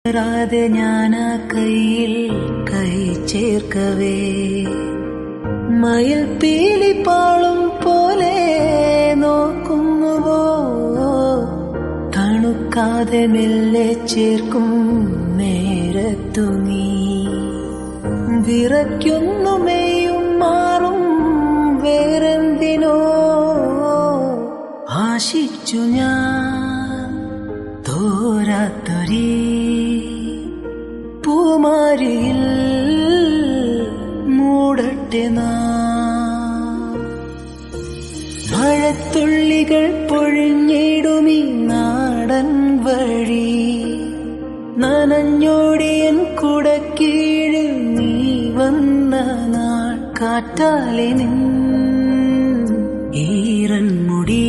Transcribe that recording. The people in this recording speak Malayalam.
ാതെ ഞാനാ കയ്യിൽ കൈ ചേർക്കവേ മയിൽ പീലിപ്പാളും പോലെ നോക്കുന്നുവോ തണുക്കാതെ മെല്ലെ ചേർക്കും നേരത്തു നീ വിറയ്ക്കുന്നു മെയ്യും മാറും വേറെന്തിനോ ആശിച്ചു ഞാൻ തോരാത്തൊരീ പൂമാരിയിൽ മൂടട്ടെ മഴത്തുള്ളികൾ പൊഴിഞ്ഞിടുമീ നാടൻ വഴി നനഞ്ഞോടിയൻ കുടക്കീഴിൽ നീ വന്ന നാൾ കാറ്റാലെ നിൻ ഈറൻ മുടി